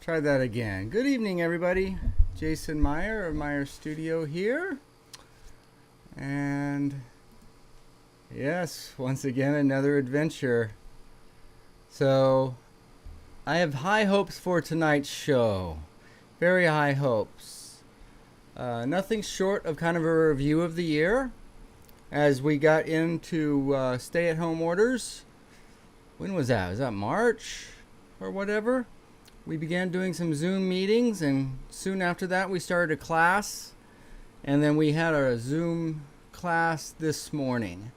Try that again. Good evening, everybody. Jason Meyer of Meyer Studio here. And yes, once again, another adventure. So, I have high hopes for tonight's show. Very high hopes. Nothing short of kind of a review of the year. As we got into stay-at-home orders. When was that? Was that March or whatever? We began doing some Zoom meetings, and soon after that we started a class, and then we had our Zoom class this morning.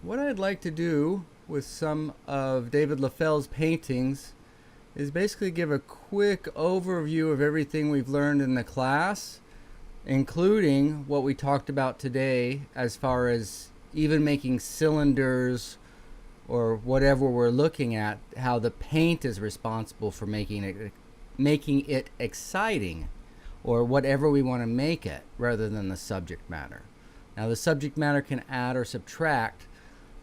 What I'd like to do with some of David Leffel's paintings is basically give a quick overview of everything we've learned in the class, including what we talked about today as far as even making cylinders or whatever we're looking at, how the paint is responsible for making it exciting, or whatever we want to make it, rather than the subject matter. Now, the subject matter can add or subtract,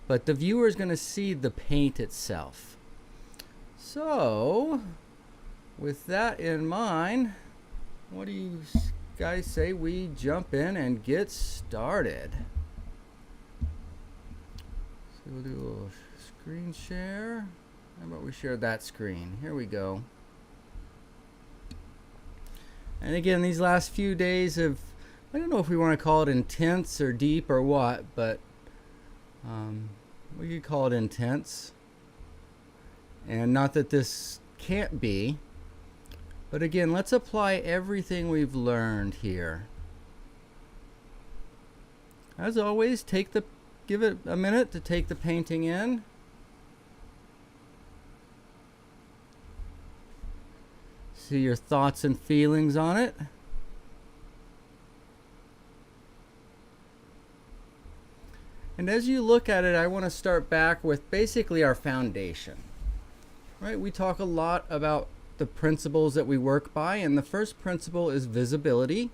but the viewer is going to see the paint itself. So, with that in mind, what do you guys say we jump in and get started? So we'll do a little screen share. How about we share that screen? Here we go. And again, these last few days of, I don't know if we want to call it intense or deep or what, but we could call it intense. And not that this can't be, but again, let's apply everything we've learned here. As always, give it a minute to take the painting in. See your thoughts and feelings on it. And as you look at it, I want to start back with basically our foundation. Right? We talk a lot about the principles that we work by, and the first principle is visibility,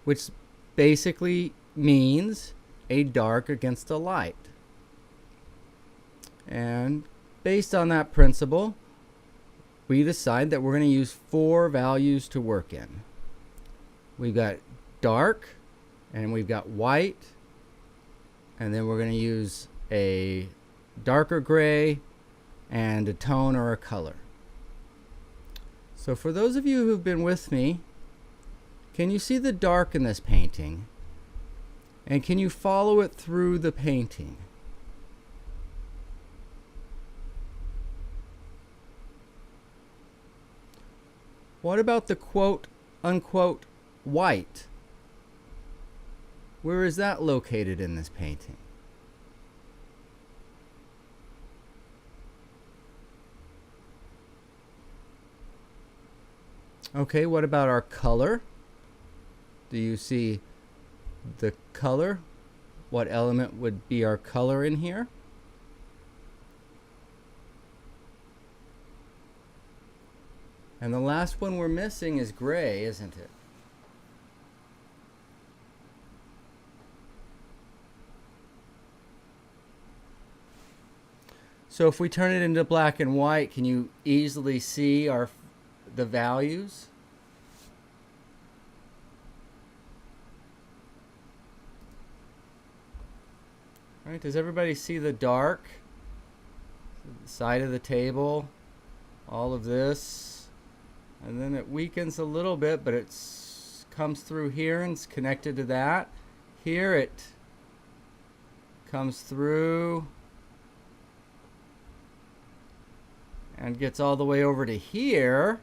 which basically means a dark against a light. And based on that principle, we decide that we're going to use 4 values to work in. We've got dark, and we've got white, and then we're going to use a darker gray and a tone or a color. So for those of you who've been with me, can you see the dark in this painting? And can you follow it through the painting? What about the quote unquote white? Where is that located in this painting? Okay, what about our color? Do you see the color? What element would be our color in here? And the last one we're missing is gray, isn't it? So if we turn it into black and white, can you easily see the values? All right, does everybody see the dark? The side of the table, all of this. And then it weakens a little bit, but it comes through here and it's connected to that. Here it comes through and gets all the way over to here.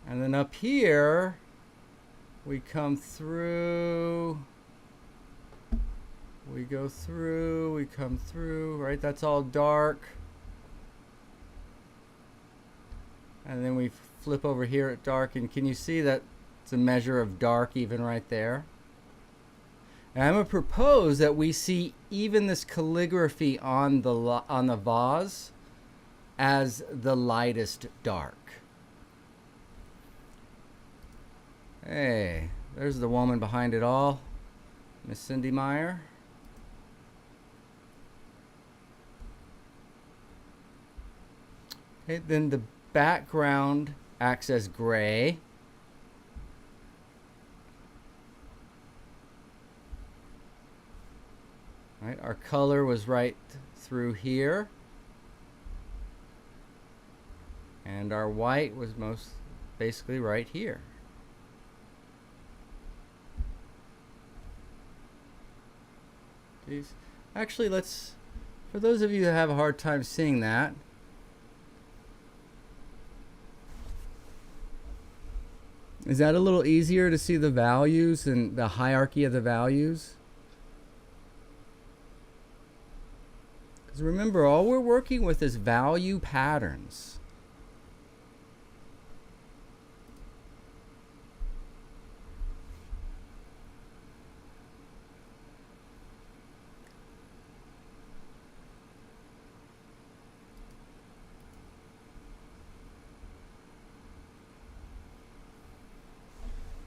And then up here, we come through, we go through, we come through, right? That's all dark. And then we flip over here at dark, and can you see that it's a measure of dark even right there? And I'm going to propose that we see even this calligraphy on the vase as the lightest dark. Hey, there's the woman behind it all, Miss Cindy Meyer. Okay, then background acts as gray. Right, our color was right through here. And our white was basically right here. Actually, for those of you who have a hard time seeing that, is that a little easier to see the values and the hierarchy of the values? Because remember, all we're working with is value patterns.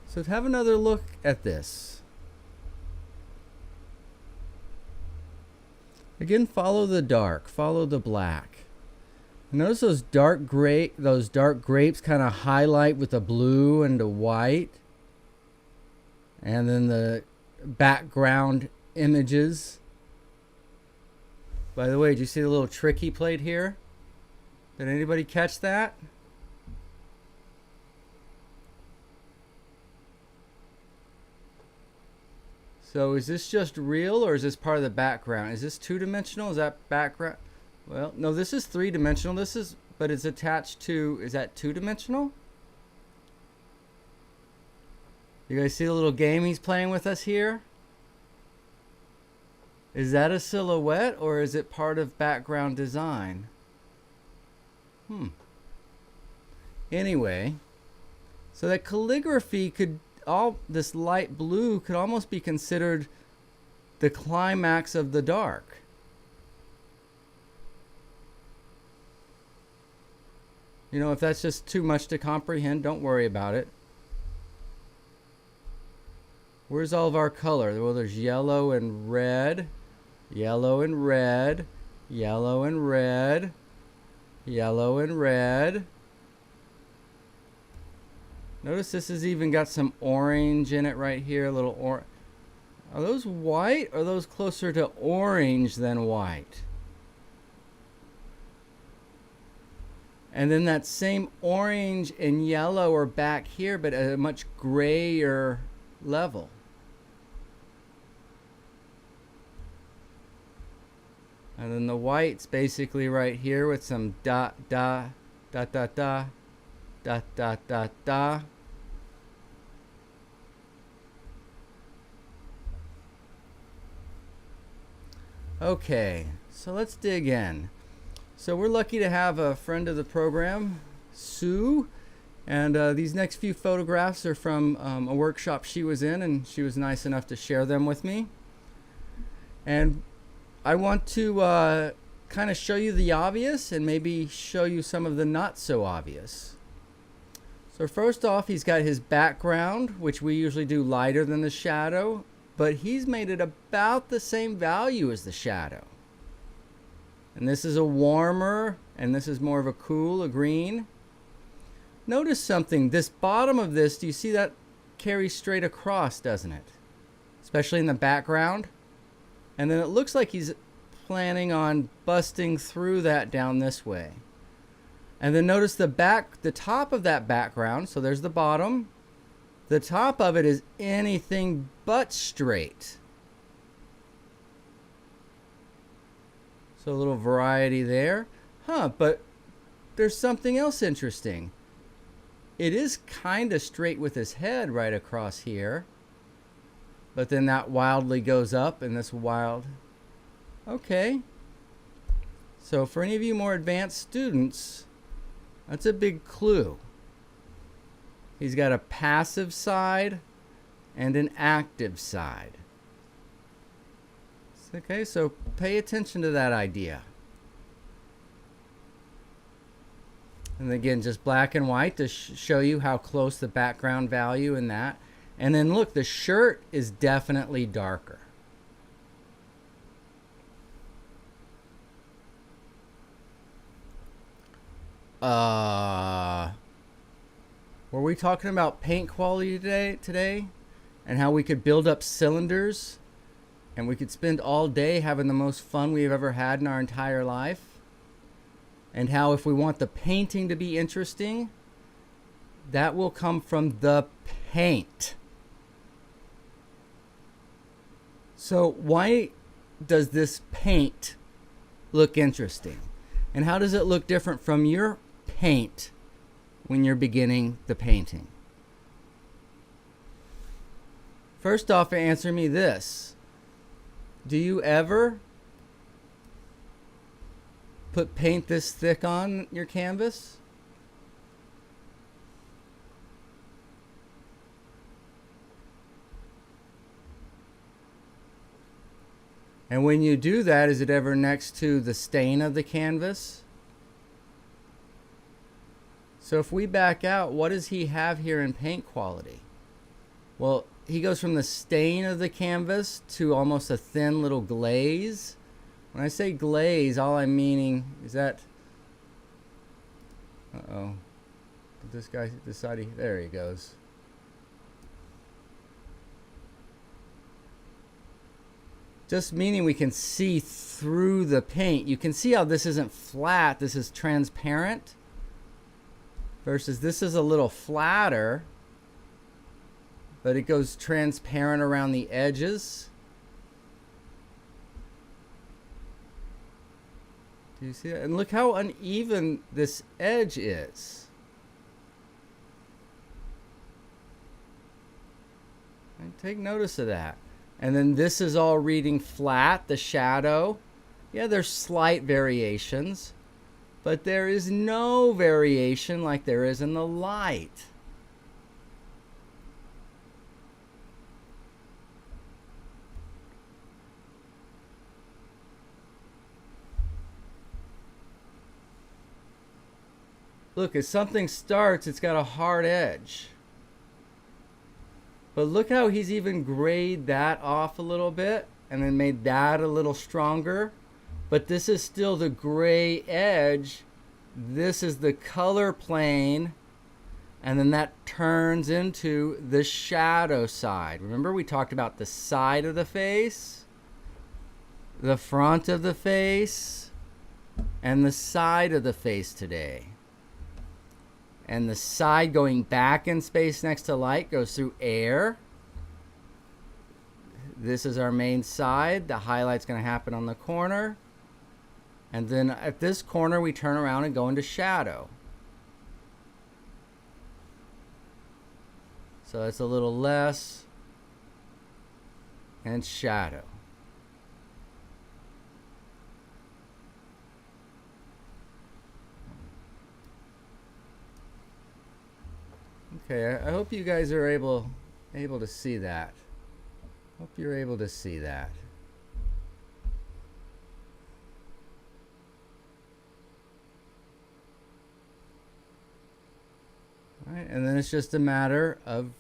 So have another look at this. Again, follow the dark, follow the black. Notice those dark grapes kind of highlight with the blue and the white. And then the background images. By the way, did you see the little trick he played here? Did anybody catch that? So is this just real, or is this part of the background? Is this two-dimensional? Is that background? Well, no, this is three-dimensional. But it's attached to, is that two-dimensional? You guys see the little game he's playing with us here? Is that a silhouette, or is it part of background design? Anyway, so that calligraphy this light blue could almost be considered the climax of the dark. You know, if that's just too much to comprehend, don't worry about it. Where's all of our color? Well, there's yellow and red, yellow and red, yellow and red, yellow and red. Notice this has even got some orange in it right here, a little orange. Are those white, or are those closer to orange than white? And then that same orange and yellow are back here, but at a much grayer level. And then the white's basically right here with some dot, dot, dot, dot, dot, dot, dot, dot, dot. Okay, so let's dig in. So we're lucky to have a friend of the program, Sue, and these next few photographs are from a workshop she was in, and she was nice enough to share them with me. And I want to kind of show you the obvious and maybe show you some of the not so obvious. So first off, he's got his background, which we usually do lighter than the shadow, but he's made it about the same value as the shadow. And this is a warmer, and this is more of a cool, a green. Notice something, this bottom of this, do you see that carries straight across, doesn't it? Especially in the background. And then it looks like he's planning on busting through that down this way. And then notice the top of that background, so there's the bottom. The top of it is anything but straight. So a little variety there. But there's something else interesting. It is kind of straight with his head right across here. But then that wildly goes up, and this wild. Okay. So for any of you more advanced students, that's a big clue. He's got a passive side and an active side. Okay, so pay attention to that idea. And again, just black and white to show you how close the background value in that. And then look, the shirt is definitely darker. Were we talking about paint quality today? And how we could build up cylinders and we could spend all day having the most fun we've ever had in our entire life? And how if we want the painting to be interesting, that will come from the paint. So why does this paint look interesting? And how does it look different from your paint when you're beginning the painting? First off, answer me this. Do you ever put paint this thick on your canvas? And when you do that, is it ever next to the stain of the canvas? So if we back out, what does he have here in paint quality? Well, he goes from the stain of the canvas to almost a thin little glaze. When I say glaze, all I'm meaning is that... Uh-oh. Did this guy decide he... There he goes. Just meaning we can see through the paint. You can see how this isn't flat. This is transparent. Versus this is a little flatter. But it goes transparent around the edges. Do you see that? And look how uneven this edge is. And take notice of that. And then this is all reading flat, the shadow. Yeah, there's slight variations. But there is no variation like there is in the light. Look, as something starts, it's got a hard edge. But look how he's even grayed that off a little bit and then made that a little stronger. But this is still the gray edge. This is the color plane. And then that turns into the shadow side. Remember we talked about the side of the face, the front of the face, and the side of the face today. And the side going back in space next to light goes through air. This is our main side. The highlight's going to happen on the corner. And then at this corner, we turn around and go into shadow. So it's a little less. And shadow. Okay, I hope you guys are able to see that. Hope you're able to see that. All right, and then it's just a matter of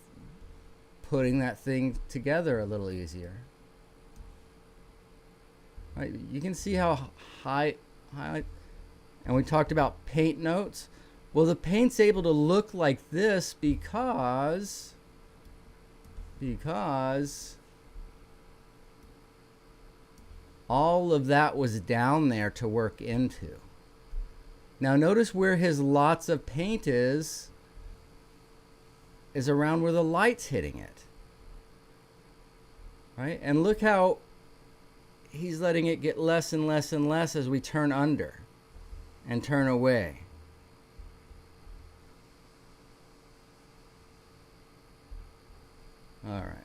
putting that thing together a little easier. All right, you can see how highlight, and we talked about paint notes. Well, the paint's able to look like this because all of that was down there to work into. Now notice where his lots of paint is around where the light's hitting it. Right? And look how he's letting it get less and less and less as we turn under and turn away.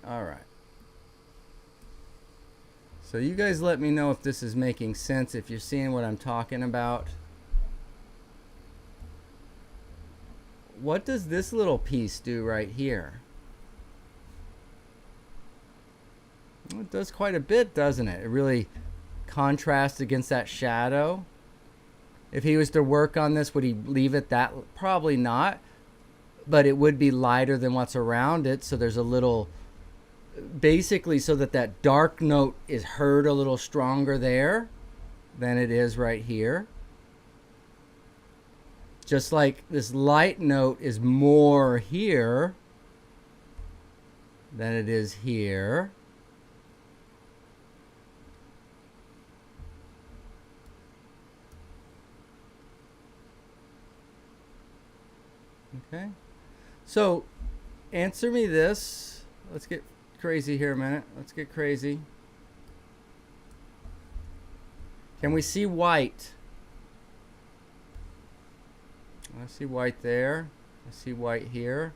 All right. So you guys let me know if this is making sense, if you're seeing what I'm talking about. What does this little piece do right here? Well, it does quite a bit, doesn't it? It really contrasts against that shadow. If he was to work on this, would he leave it that? Probably not. But it would be lighter than what's around it, so there's a little, basically so that that dark note is heard a little stronger there than it is right here. Just like this light note is more here than it is here. Okay. So, answer me this. Let's get crazy here a minute. Let's get crazy. Can we see white? I see white there. I see white here.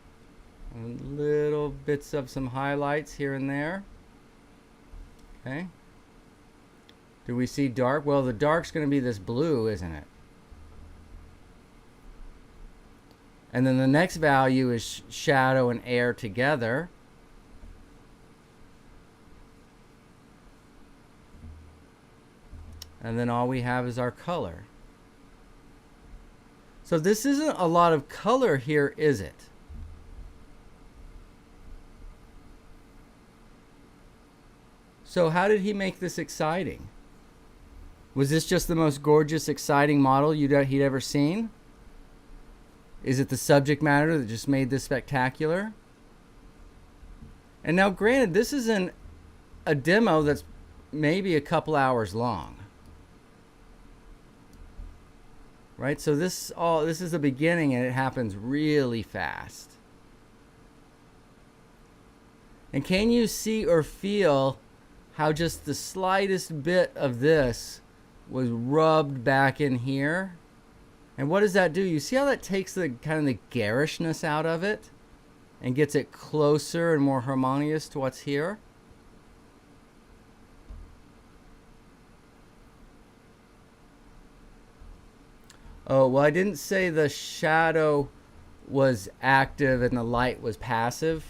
And little bits of some highlights here and there. Okay. Do we see dark? Well, the dark's going to be this blue, isn't it? And then the next value is shadow and air together. And then all we have is our color. So this isn't a lot of color here, is it? So how did he make this exciting? Was this just the most gorgeous, exciting model he'd ever seen? Is it the subject matter that just made this spectacular? And now, granted, this isn't a demo that's maybe a couple hours long. Right? So this is the beginning, and it happens really fast. And can you see or feel how just the slightest bit of this was rubbed back in here? And what does that do? You see how that takes the kind of the garishness out of it and gets it closer and more harmonious to what's here? Oh, well, I didn't say the shadow was active and the light was passive.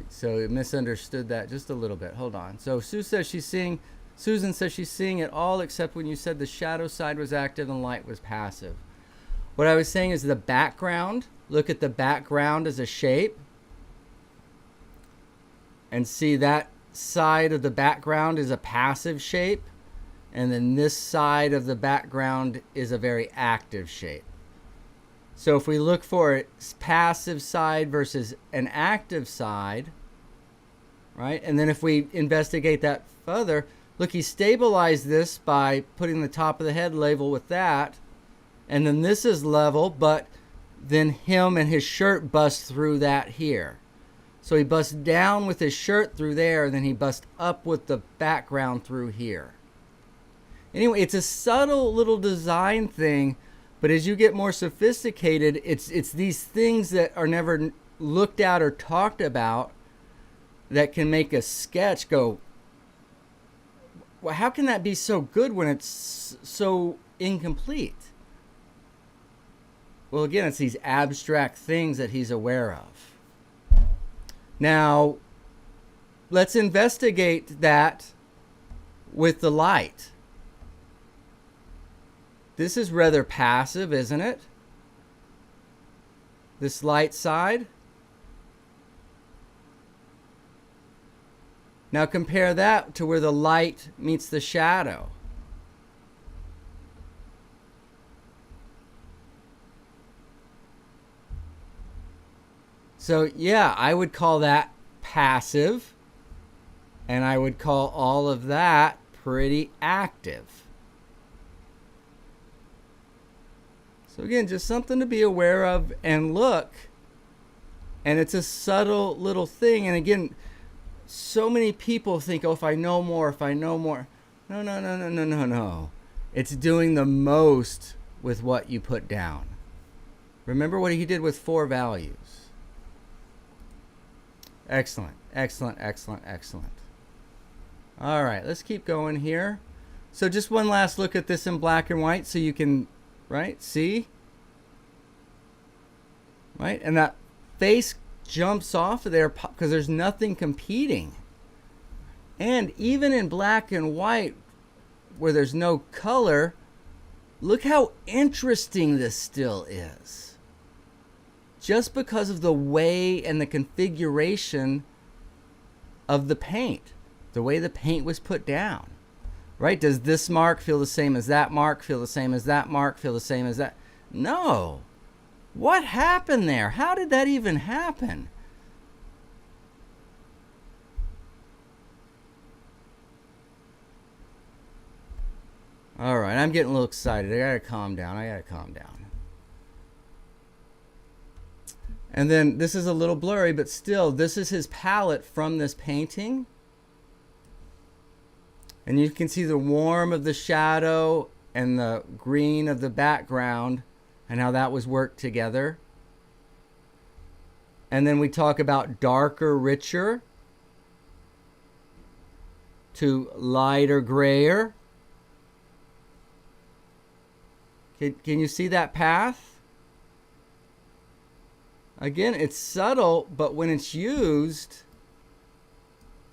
So it misunderstood that just a little bit. Hold on. So Susan says she's seeing it all except when you said the shadow side was active and light was passive. What I was saying is the background. Look at the background as a shape. And see that side of the background is a passive shape. And then this side of the background is a very active shape. So if we look for a passive side versus an active side, right? And then if we investigate that further, look, he stabilized this by putting the top of the head level with that. And then this is level, but then him and his shirt bust through that here. So he busts down with his shirt through there, and then he busts up with the background through here. Anyway, it's a subtle little design thing, but as you get more sophisticated, it's these things that are never looked at or talked about that can make a sketch go, well, how can that be so good when it's so incomplete? Well, again, it's these abstract things that he's aware of. Now, let's investigate that with the light. This is rather passive, isn't it? This light side. Now compare that to where the light meets the shadow. So yeah, I would call that passive, and I would call all of that pretty active. So again, just something to be aware of and look. And it's a subtle little thing. And again, so many people think, oh, if I know more. No. It's doing the most with what you put down. Remember what he did with 4 values. Excellent. All right, let's keep going here. So just one last look at this in black and white so you can, right, see? Right? And that face jumps off of there because there's nothing competing. And even in black and white, where there's no color, look how interesting this still is. Just because of the way and the configuration of the paint, the way the paint was put down. Right? Does this mark feel the same as that mark, feel the same as that mark, feel the same as that? No. What happened there? How did that even happen? All right, I'm getting a little excited. I gotta calm down. And then this is a little blurry, but still, this is his palette from this painting. And you can see the warm of the shadow and the green of the background and how that was worked together. And then we talk about darker, richer to lighter, grayer. Can you see that path? Again, it's subtle, but when it's used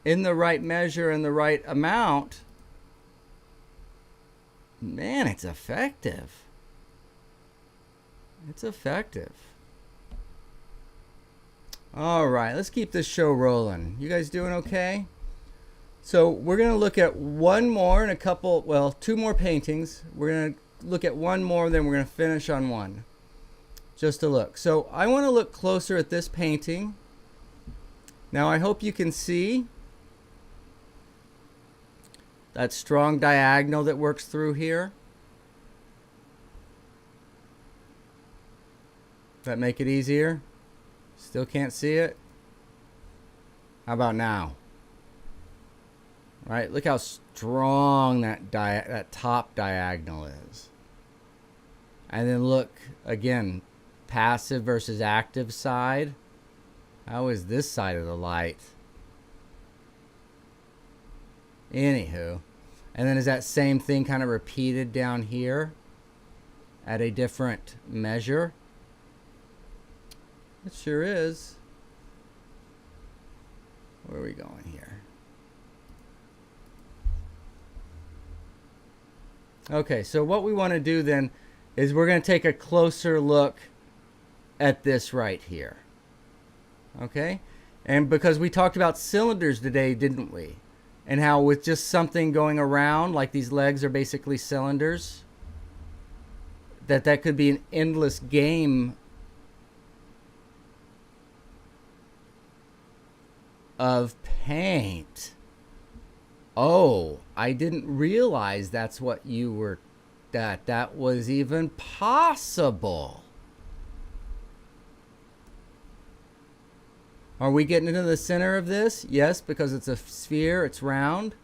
in the right measure and the right amount, man, it's effective. It's effective. All right, let's keep this show rolling. You guys doing okay? So we're going to look at one more and a couple, well, two more paintings. We're going to look at one more, then we're going to finish on one. Just to look. So I want to look closer at this painting. Now I hope you can see that strong diagonal that works through here. Does that make it easier? Still can't see it? How about now? Right? Look how strong that top diagonal is. And then look, again, passive versus active side. How is this side of the light? Anywho. And then is that same thing kind of repeated down here at a different measure? It sure is. Where are we going here? Okay, so what we want to do then is we're going to take a closer look at this right here. Okay? And because we talked about cylinders today, didn't we? And how with just something going around, like these legs are basically cylinders, that could be an endless game of paint. Oh, I didn't realize that's what you were, that was even possible. Are we getting into the center of this? Yes, because it's a sphere, it's round.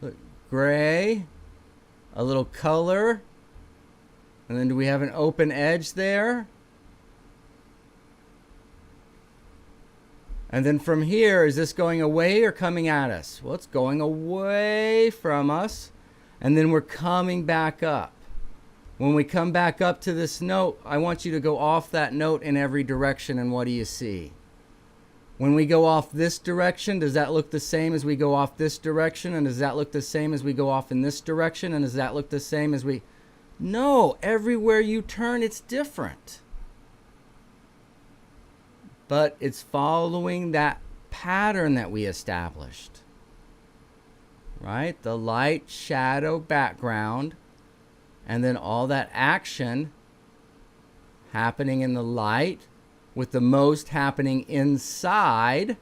Look, gray, a little color, and then do we have an open edge there? And then from here, is this going away or coming at us? Well, it's going away from us, and then we're coming back up. When we come back up to this note, I want you to go off that note in every direction, and what do you see? When we go off this direction, does that look the same as we go off this direction? And does that look the same as we go off in this direction? And does that look the same as we... No, everywhere you turn, it's different. But it's following that pattern that we established. Right? The light, shadow, background, and then all that action happening in the light, with the most happening inside,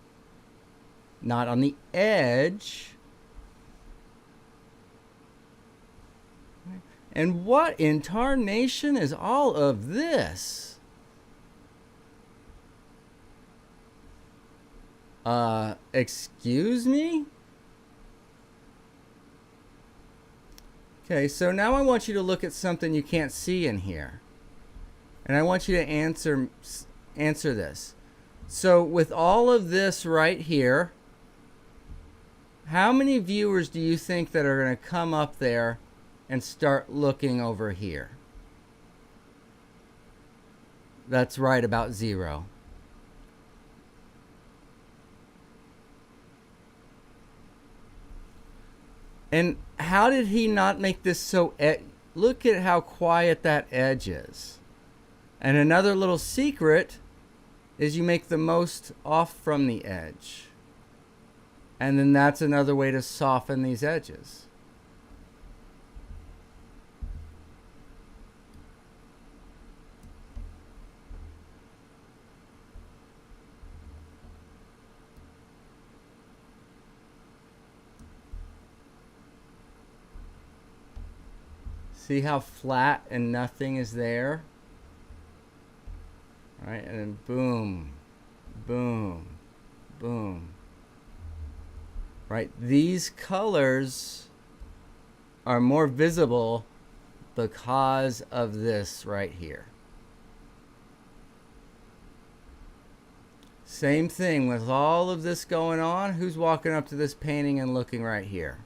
not on the edge. And what in tarnation is all of this? Excuse me? Okay, so now I want you to look at something you can't see in here. And I want you to answer this. So with all of this right here, how many viewers do you think that are going to come up there and start looking over here? That's right, about 0. And how did he not make this so... Look at how quiet that edge is. And another little secret is you make the most off from the edge. And then that's another way to soften these edges. See how flat and nothing is there? Right, and then boom, boom, boom. Right, these colors are more visible because of this right here. Same thing with all of this going on. Who's walking up to this painting and looking right here?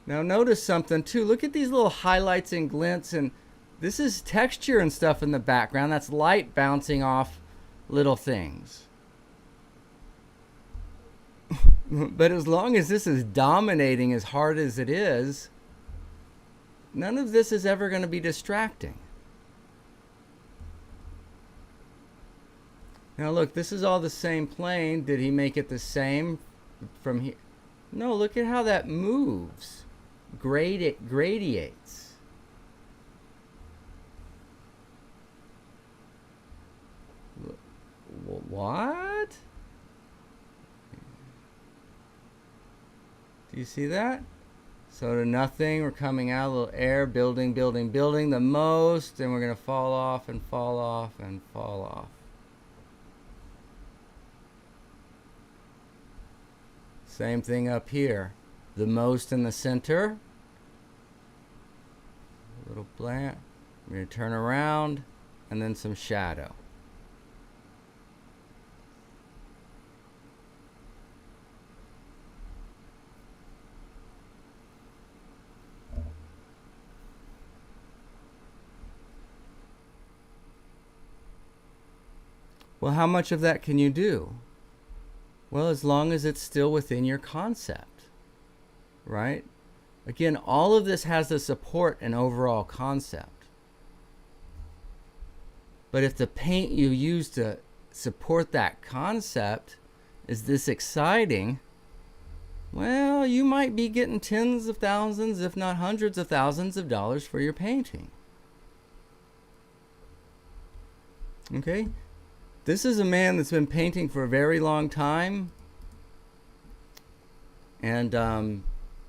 Now notice something too. Look at these little highlights and glints, and this is texture and stuff in the background. That's light bouncing off little things. But as long as this is dominating as hard as it is, none of this is ever going to be distracting. Now look, this is all the same plane. Did he make it the same from here? No, look at how that moves. Gradiates. What? Do you see that? So to nothing, we're coming out, a little air, building, building, building the most, and we're going to fall off and fall off and fall off. Same thing up here. The most in the center. A little bland. We're going to turn around, and then some shadow. Well, how much of that can you do? Well, as long as it's still within your concept, right? Again, all of this has to support an overall concept. But if the paint you use to support that concept is this exciting, well, you might be getting tens of thousands, if not hundreds of thousands of dollars for your painting. Okay? This is a man that's been painting for a very long time, and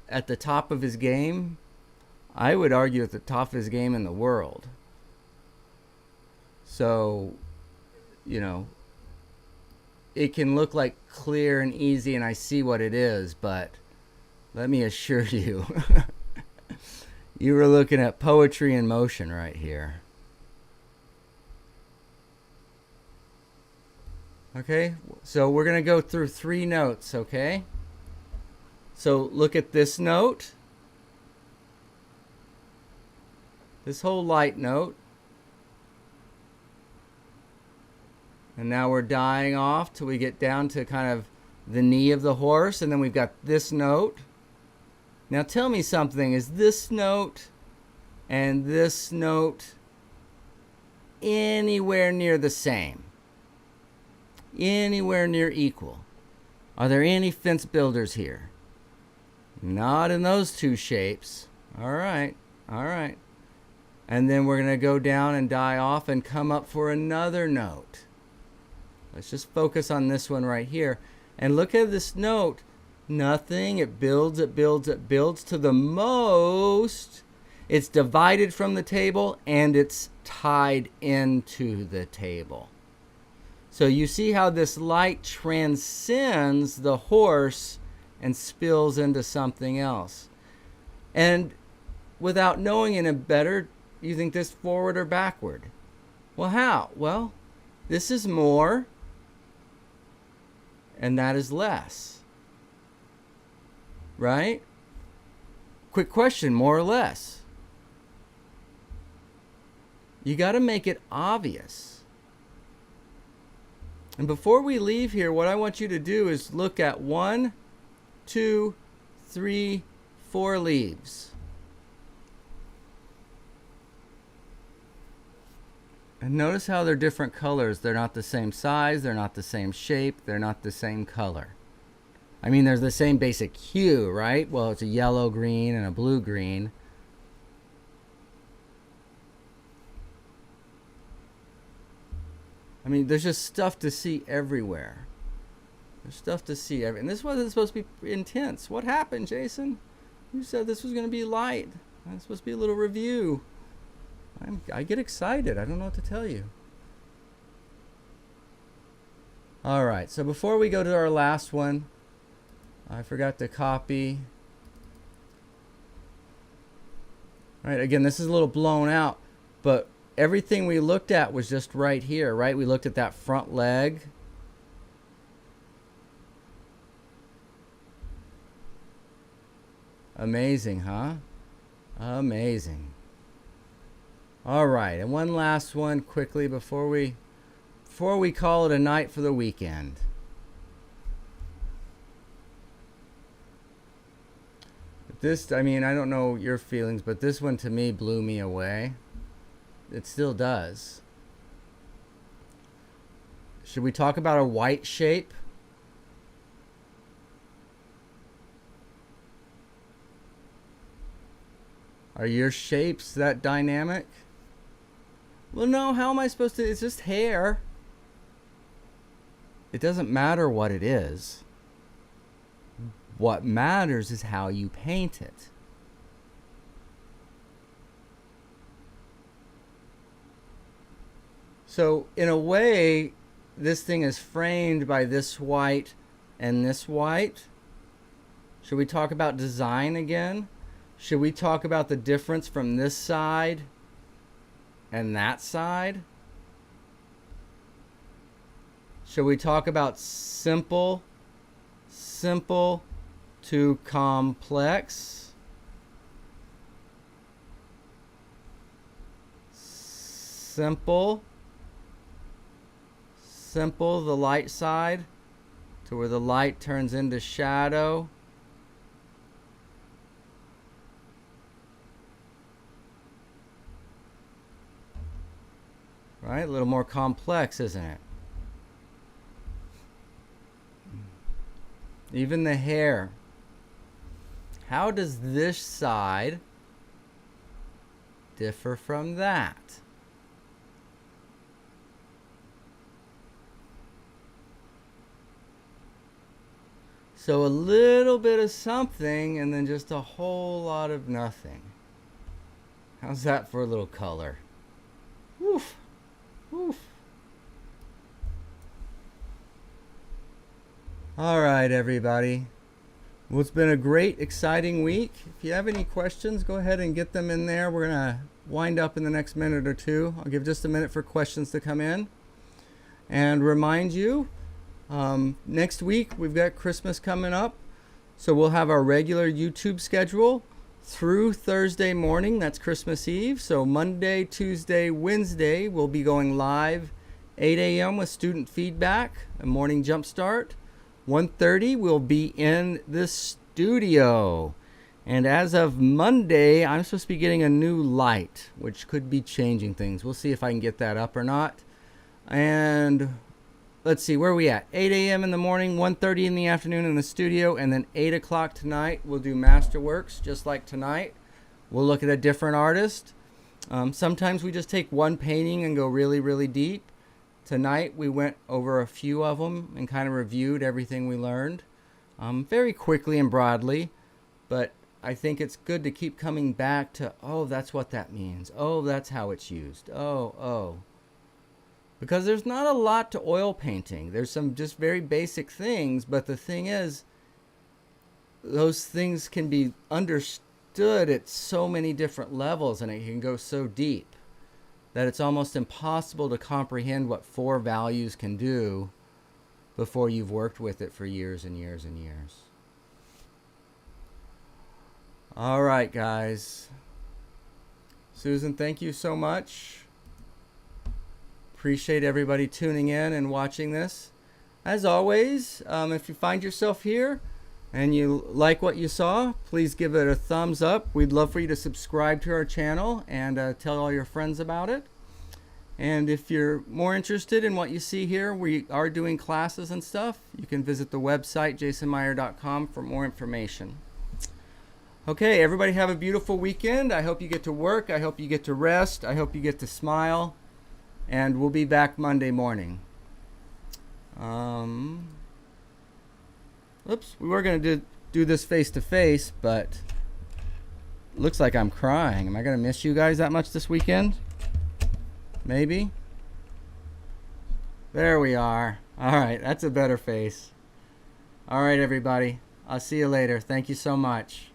at the top of his game. I would argue at the top of his game in the world. So, you know, it can look like clear and easy, and I see what it is, but let me assure you, you were looking at poetry in motion right here. Okay, so we're going to go through 3 notes, okay? So look at this note, this whole light note, and now we're dying off till we get down to kind of the knee of the horse, and then we've got this note. Now tell me something, is this note and this note anywhere near the same? Anywhere near equal? Are there any fence builders here? Not in those 2 shapes. All right, all right. And then we're going to go down and die off and come up for another note. Let's just focus on this one right here. And look at this note. Nothing. It builds, it builds, it builds to the most. It's divided from the table, and it's tied into the table. So you see how this light transcends the horse and spills into something else. And without knowing any better, you think this forward or backward? Well, how? Well, this is more, and that is less. Right? Quick question, more or less? You got to make it obvious. And before we leave here, what I want you to do is look at 1, 2, 3, 4 leaves. And notice how they're different colors. They're not the same size, they're not the same shape, they're not the same color. I mean, they're the same basic hue, right? Well, it's a yellow green and a blue green. I mean, there's just stuff to see everywhere. There's stuff to see and this wasn't supposed to be intense. What happened, Jason? You said this was going to be light. It's supposed to be a little review. I get excited. I don't know what to tell you. All right, so before we go to our last one, I forgot to copy. All right, again, this is a little blown out, but everything we looked at was just right here, right? We looked at that front leg. Amazing, huh? Amazing. All right, and one last one quickly before we call it a night for the weekend. This, I mean, I don't know your feelings, but this one to me blew me away. It still does. Should we talk about a white shape? Are your shapes that dynamic? Well, no, how am I supposed to? It's just hair. It doesn't matter what it is. What matters is how you paint it. So, in a way, this thing is framed by this white and this white. Should we talk about design again? Should we talk about the difference from this side and that side? Should we talk about simple to complex? Simple, the light side, to where the light turns into shadow. Right? A little more complex, isn't it? Even the hair. How does this side differ from that? So a little bit of something and then just a whole lot of nothing. How's that for a little color? Woof. Woof. All right, everybody. Well, it's been a great, exciting week. If you have any questions, go ahead and get them in there. We're going to wind up in the next minute or two. I'll give just a minute for questions to come in. And remind you, next week we've got Christmas coming up. So we'll have our regular YouTube schedule through Thursday morning. That's Christmas Eve. So Monday, Tuesday, Wednesday, we'll be going live 8 a.m. with student feedback, a morning jump start. 1:30, we'll be in the studio. And as of Monday, I'm supposed to be getting a new light, which could be changing things. We'll see if I can get that up or not. And let's see, where are we at? 8 a.m. in the morning, 1:30 in the afternoon in the studio, and then 8 o'clock tonight, we'll do Masterworks, just like tonight. We'll look at a different artist. Sometimes we just take one painting and go really, really deep. Tonight, we went over a few of them and kind of reviewed everything we learned very quickly and broadly. But I think it's good to keep coming back to, oh, that's what that means. Oh, that's how it's used. Oh. Because there's not a lot to oil painting. There's some just very basic things. But the thing is, those things can be understood at so many different levels, and it can go so deep that it's almost impossible to comprehend what 4 values can do before you've worked with it for years and years and years. All right, guys. Susan, thank you so much. Appreciate everybody tuning in and watching this. As always, if you find yourself here and you like what you saw, please give it a thumbs up. We'd love for you to subscribe to our channel and tell all your friends about it. And if you're more interested in what you see here, we are doing classes and stuff. You can visit the website, jasonmeyer.com, for more information. Okay, everybody have a beautiful weekend. I hope you get to work. I hope you get to rest. I hope you get to smile. And we'll be back Monday morning. Oops, we were going to do this face-to-face, but looks like I'm crying. Am I going to miss you guys that much this weekend? Maybe. There we are. All right, that's a better face. All right, everybody. I'll see you later. Thank you so much.